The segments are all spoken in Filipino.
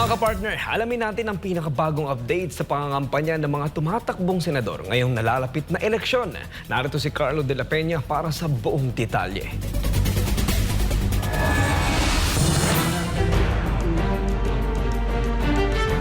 Mga kapartner, alamin natin ang pinakabagong update sa pangangampanya ng mga tumatakbong senador ngayong nalalapit na eleksyon. Narito si Carlo de la Peña para sa buong detalye.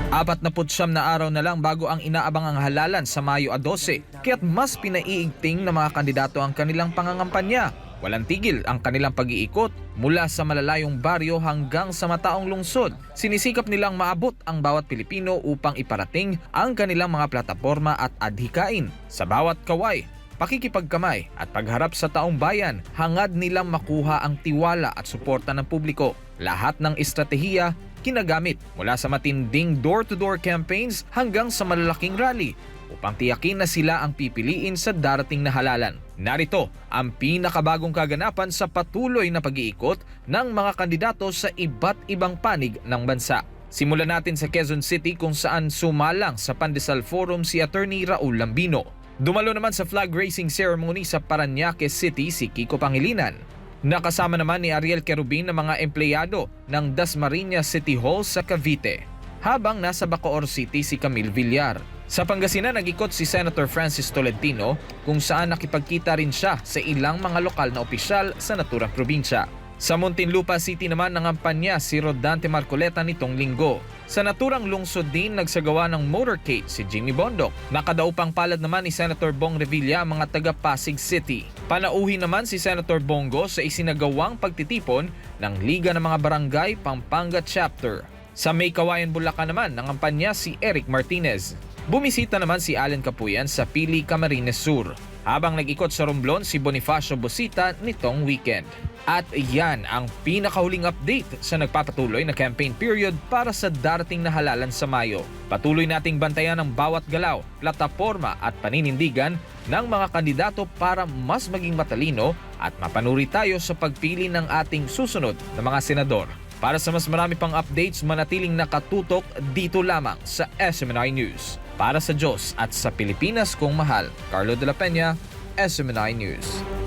Apat na putsyam na araw na lang bago ang inaabangang halalan sa Mayo 12, kaya't mas pinaiigting ng mga kandidato ang kanilang pangangampanya. Walang tigil ang kanilang pag-iikot mula sa malalayong baryo hanggang sa mataong lungsod. Sinisikap nilang maabot ang bawat Pilipino upang iparating ang kanilang mga plataporma at adhikain. Sa bawat kaway, pakikipagkamay at pagharap sa taong bayan, hangad nilang makuha ang tiwala at suporta ng publiko. Lahat ng estratehiya kinagamit mula sa matinding door-to-door campaigns hanggang sa malalaking rally upang tiyakin na sila ang pipiliin sa darating na halalan. Narito ang pinakabagong kaganapan sa patuloy na pag-iikot ng mga kandidato sa iba't ibang panig ng bansa. Simulan natin sa Quezon City kung saan sumalang sa Pandesal Forum si Attorney Raul Lambino. Dumalo naman sa flag raising ceremony sa Parañaque City si Kiko Pangilinan. Nakasama naman ni Ariel Querubin ng mga empleyado ng Dasmariñas City Hall sa Cavite, habang nasa Bacoor City si Camille Villar. Sa Pangasinan, nag-ikot si Senator Francis Tolentino kung saan nakipagkita rin siya sa ilang mga lokal na opisyal sa naturang probinsya. Sa Muntinlupa City naman nangampanya si Rodante Marcoleta nitong linggo. Sa naturang lungsod din nagsagawa ng motorcade si Jimmy Bondoc. Nakadaupang palad naman ni Senator Bong Revilla ang mga taga Pasig City. Panauhin naman si Senator Bongo sa isinagawang pagtitipon ng Liga ng mga Barangay Pampanga Chapter. Sa May Kawayan, Bulacan naman nangampanya si Eric Martinez. Bumisita naman si Allen Capuyan sa Pili, Camarines Sur, habang nag-ikot sa Romblon si Bonifacio Busita nitong weekend. At yan ang pinakahuling update sa nagpapatuloy na campaign period para sa darating na halalan sa Mayo. Patuloy nating bantayan ang bawat galaw, plataporma at paninindigan ng mga kandidato para mas maging matalino at mapanuri tayo sa pagpili ng ating susunod na mga senador. Para sa mas marami pang updates, manatiling nakatutok dito lamang sa SMNI News. Para sa Diyos at sa Pilipinas kong mahal, Carlo de la Peña, SMNI News.